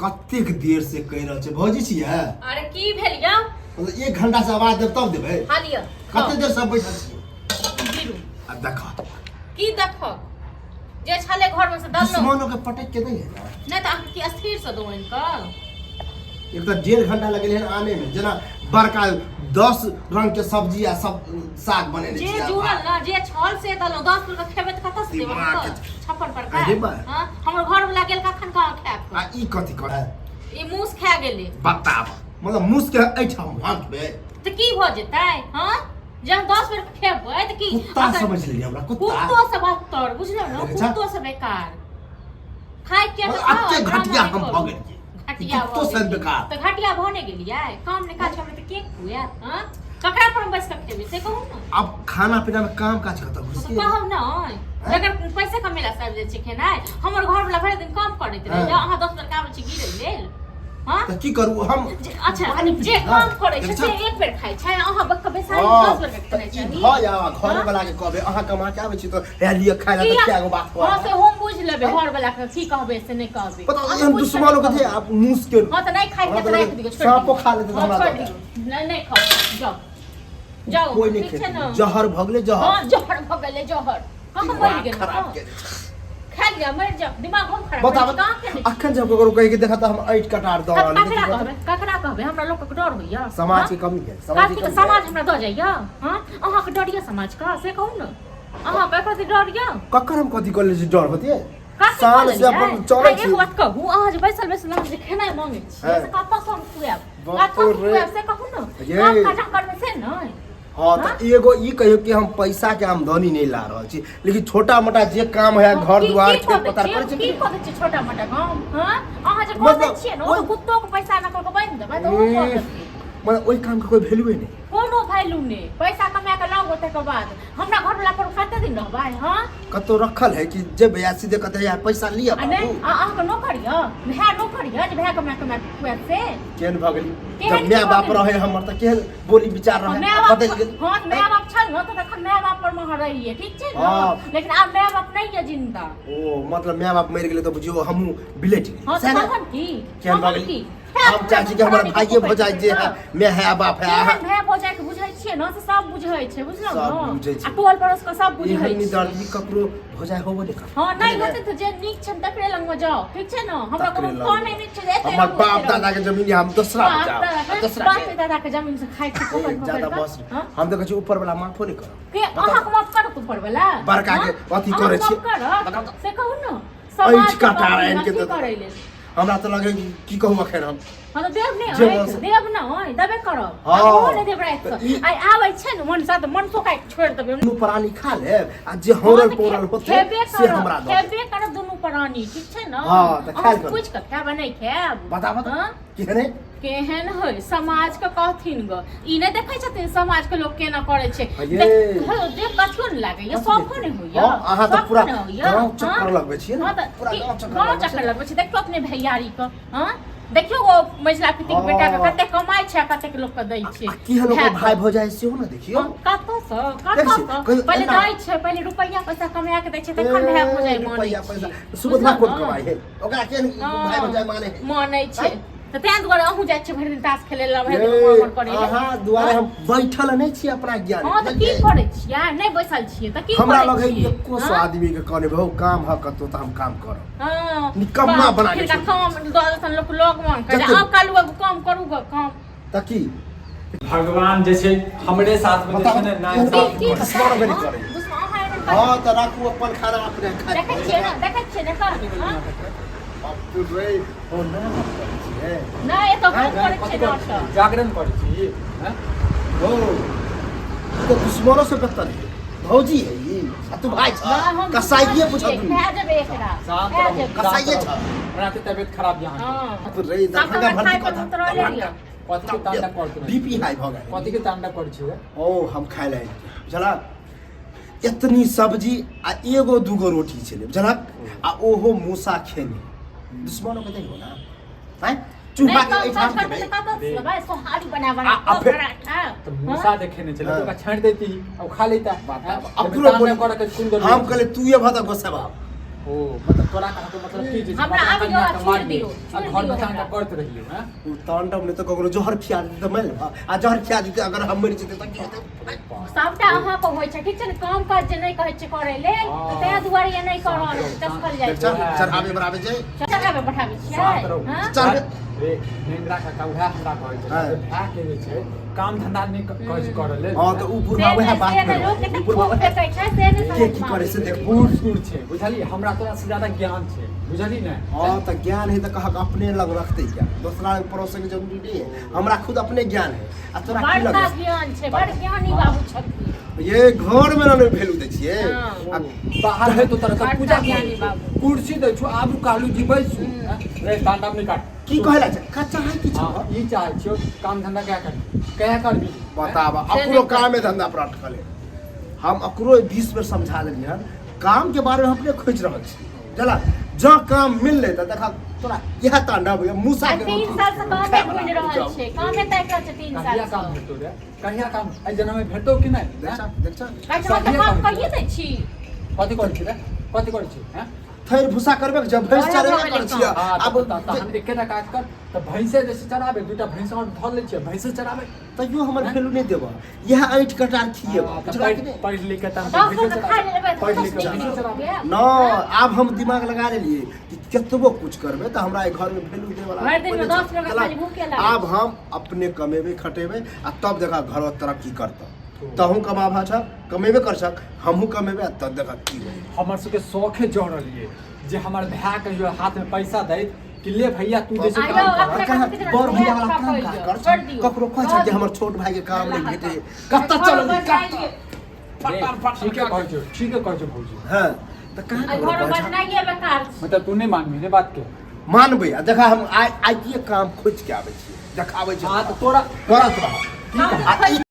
कतेक देर से कह रहल छै भौजी छियै। अरे की भेल यौ? मतलब 1 घंटा से आवाज देब तब देबै। खा लिअ। कते देर से बैठल छियै? गिरू। आ देखा की देखो जे छले घर में से दल्लो दुश्मनों के पटक के दै है ना। नहीं तो आके की स्थिर से दो इनका। एक तो 1.5 घंटा लगले है आने में, जना बड़का 10 रंग के सब्जी आ सब साग बनेने जे छियै। जुड़ल ना जे छल से दलो 10 रुपया खेबे त कत से देबे? दिमाग के 56 पर अरे बा। हां हमर घर वाला गेल कखन कहां खाब? आ ई कथि करे? ई मूस खा गेले। बताब मतलब मुस के ऐठा भांकबे त की भ जेतै? हां जब 10 बेर खेबै त की कुत्ता समझ लिया हमरा कुत्ता। कुत्तो से बदतर बुझलो ना, कुत्तो से बेकार। खाय के त अत्ते घटिया हम भ गेलियै। घटिया कुत्तो से बेकार। त घटिया भने गेलियै काम ने काज हमरा त के हुए? हां ककरा पर बस के खेबै से कहू ना। अब खाना पीना में काम काज खत्म हो तो कहब ना अगर पैसे कमेला सब जे छै खेनाइ हमर घर वाला भरि दिन काम करैत रहे अहाँ 10 बेर काबे छी गिरै लेल। हां त की करू हम? अच्छा जे काम करै छै से एक बेर खाइ छै, अहाँ बक्का बेसारी 10 बेर के खेनाइ छै। हां या घर वाला के कहबे अहाँ कमा के आबै छी त हे लिए खाइ ला त क्या गो बात हां से हम बुझ लेबै घर वाला के की कहबै से नहीं कहबै। पता हम दुश्मनों के थे आप मुस के। हां त नहीं खाइ के त राख दियो छोड़। सांपो खा लेते हमरा। नहीं खाओ जाओ जाओ कोई नहीं खेते जहर भगले जहर। हां जहर भगले जहर कहां मर गेल? खराब के खा लिया मर जा दिमाग हम खराब बता कहां के? अखन जब ककरो कह के देखा त हम ऐठ कटार द ककरा कहबे हमरा लोग के डर होइया। समाज की कमी है। समाज की कमी समाज हमरा द जाइया। हां अहाँ के डरिया समाज का से कहू ना अहाँ पे कथि डरिया? ककर हम कथि कर ले छी डर होतिए? साल से अपन चले छी। एक बात कहू अहाँ जे बैसल बैसल हम जे खेनाइ मांगे छी से कतऽ से हम खुआब? कतऽ खुआब से कहू ना। काम काज करबे से नहीं। हाँ तो एगो ई कहियो कि हम पैसा के आमदनी नहीं ला रहल छी, लेकिन छोटा मोटा जे काम है घर द्वार के पता पड़े छै। की करै छै छोटा मोटा काम? हां अहाँ जे करै छियै ना तो कुत्तो के पैसा न करके बन देबै त ओ कर देबै। मतलब ओइ काम के कोई वैल्यू नहीं। कोनो वैल्यू नहीं। पैसा कमा के लाओ ओते के बाद हमरा घर वाला पर कते दिन रहबै? हां कतो रखल है कि जब या सीधे कहते यार पैसा लिया बाबू। नहीं अहाँ के नौकरिया भै नौकरिया जे भै कमा खुआब से केन भ गेली? जब माय बाप रहे हमर त केहन बोली विचार रहे बदल गेल। हां माय बाप छल न त तखन माय बाप पर मह रहिए ठीक छै न, लेकिन आब माय बाप नहीं है जिंदा। ओ मतलब माय बाप मर गेले त बुझियो हमहु बिलेट गेली। हां तखन की केन भ गेली? हम चाची के हमर भाइये भजाइ जे है मैं है बाप है केहन भै भजाइ के बुझै छियै न से सब बुझै छै बुझलौ न। आ टोल पड़ोस के सब बुझै छै। एहन दर्द ककरो भजाइ होबो नहीं कर। हां नहीं होते त जे नीक छन तकरे लंग में जाओ ठीक छै न। हमरा कोनो काम नहीं छै एते हमर बाप दादा के जमीन हम दूसरा बचाओ दूसरा बाप दादा के जमीन से खाइ छी कोपर ज्यादा बस हम तो कहै ऊपर वाला माफो नहीं कर के अहाँ के माफ करत ऊपर वाला बड़का के अथी करे छी से कहू न समाज का कारण के तो करे ले हमरा तो लगे की कहू अखन हम हां देव नहीं देव न होय दबे करब ओ नहीं देब रात आई आबै छै न मन साथ मन सोकाय छोड़ देबे दुनू प्राणी खा ले आ जे होरल पोरल होते से हमरा दो खेबे कर दुनू प्राणी ठीक छै न। हां त खाइल कर कुछ के खाब नहीं खाब बता केहने केहन होय समाज के कहथिन ग ई नहीं देखै छथिन समाज के लोग केना करे छै देख कछो न लागे ये सब नहीं होइया। हां अहाँ त पूरा गांव चक्कर लगबै छियै न पूरा गांव चक्कर लगबै छी। देखो अपने भैयारी के हां देखियो वो महिला पिति के बेटा के कते कमाई छै कते के लोग के दै छै की हलो के भाई भौजाई से हो न देखियो कत से पहले दै छै पहले रुपैया पैसा कमा के दै छै तखन भाई भौजाई माने पैसा सुबह कोन कमाई है ओकरा के भाई भौजाई माने छै त तें दुआरे अहू जाय छै भरि दिन ताश खेले ला भरि दिन मोर करे ले। हां दुआरे हम बैठल नहीं छी अपना ज्ञान। हां त की करे छियै नहीं बैसल छियै त की हमरा लगे एको सो आदमी के कहने बहु काम ह कतो त हम काम करब। हां निकम्मा बना के काम दसन लोग मन करे अब कालू अब काम करू ग काम त की भगवान जे छै हमरे साथ में जे छै ना दुश्मन बनी करे। हां त राखू अपन खाना अपने खा देखै छियै ना हां अब रे हो ना छियै नहीं ए तो काम करे छियै ना जागरण करै छी हैं ओ तो दुश्मनों से बदतर है भौजी है ये आ तू भाई छ कसाईये पूछ तू खा जबे एकरा कसाईये छ हमरा के तबियत खराब यहां हां तो रे दरभंगा भर्ती कथा कथि के तांडा करत बीपी हाई भ गेल कथि के तांडा करै छी ओ हम खाय ले चला इतनी सब्जी आ एगो दूगो रोटी छले जनक आ ओहो मूसा खेनी दुश्मनों के देखो ना हैं चूहा के ऐठा के भाई सोहारी बना पराठा तो मूसा देखे ने चले तो छाड़ देती और खा लेता अब पूरा बोले कर के सुंदर हम कहले तू ये भात गोसे बाप ओ मतलब तोरा कहा तो मतलब की जे हमरा आबि कन्या जाओ, के मार छोड़ दियो दियो, आ छोड़ घर दियो में कांटा हमरा। करते रहियो हैं उ तांडव ने तो ककरो जहर खिया दे त मैल आ जहर खिया देते अगर हम मरि जेते त की हेतै सबटा अहाँ पर होइ छै ठीक छै ने, काम काज जे नहि कहै छै करे ले तऽ तें दुआरे ये नहि कर रहल छै, तस्कर जाइ चल छै चढ़ाबे बराबे जे चढ़ाबे बैठाबै छियै हां चढ़ रे नेंद्रा का उहे हमरा कहै छै हाँ। भाय के जे छै काम धंधा नहि कहै छै करे ले हां त उ बुढ़वा वह बात से में लोग के उ बुढ़वा खूब देखै छै से ने के की करे से देख बूढ़ सूढ़ छै बुझली हमरा तोरा से ज्यादा ज्ञान छै बुझली ने हां त ज्ञान है त कहक अपने लग रखते क्या दूसरा के परोसे के जरूरी नहीं है हमरा खुद अपने ज्ञान है आ तोरा की बड़का लगे ज्ञान छै, बड़ ज्ञानी बाबू छथिन। ये घर में ना वैल्यू दै छियै हाँ। बाहर है तो तरह का बड़का पूजा ज्ञानी करै बाबू। छै कुर्सी दै छु आबू कालू जी बैसू रे तांडव नहीं काट की कहला छै कच्चा है की छ हाँ, ई चाहे छियो काम धंधा क्या करबी बताबा से अकरो नहीं काम में धंधा पर अटकल है हम अकरो 20 बेर समझा देलिए हन काम के बारे में अपने खोज रहल छी चला जहाँ काम मिल ले त देखा तोरा यह तांडव है मूसा आ के 3 साल से कामे ढूंढ रहल छै, कामे तय कर छै 3 कहिया साल काम से। भेटो रे कहिया काम एहि जन्म में भेटो कि नहीं देख छ कहै छै हम काम कहिए दै छी। कथी करै छी रे कथी करै छी हैं थैर भूसा करबे जब भैंस बड़ा चरेबे बड़ा कर छियै अब अब हम एकेटा काज कर त भैंसे जैसे चराबे दूटा भैंस और धर ले छियै भैंसे चराबे तैयो हमर वैल्यू नहीं देबा यह ऐठ कटार खिएबा बुझला कि नहीं पढ़ लिख के तन दस गो तऽ खा लेबै पढ़ तऽ लिख के नहीं होगे। न आब हम दिमाग लगा लेलिए कि केतबो कुछ करबे त हमरा ए घर में वैल्यू दे वाला भरि दिन में 10 रुपया खाली भूखे लागल। अब हम अपने कमेबे खटेबे आ तब देखा घर तरक्की करता तहू कमाबा छ कमेबे कर सक हमहू कमेबे आ तब देखा की होई हमर सबके शौखे जड़लिए जे हमर भाय कहियो हाथ में पैसा दे कि ले भैया तू जैसे आइयो, काम कर अपने कहाँ कितना बड़ भैया वाला रुपया काम का का कर छोड़ दियो। ककरो कह छ जे हमर छोट भाई के काम नहीं भेटे कत्ता चल जाइए। ठीक है कहै छौ भौजी हां त कहां आ घर बनाइए बेकार छै। मतलब तू नहीं मानबी रे बात के मानबे आ देखा हम आइ के काम खोज के आबै छी देखाबै छी हाँ तो तोरा करत रह काम आ ई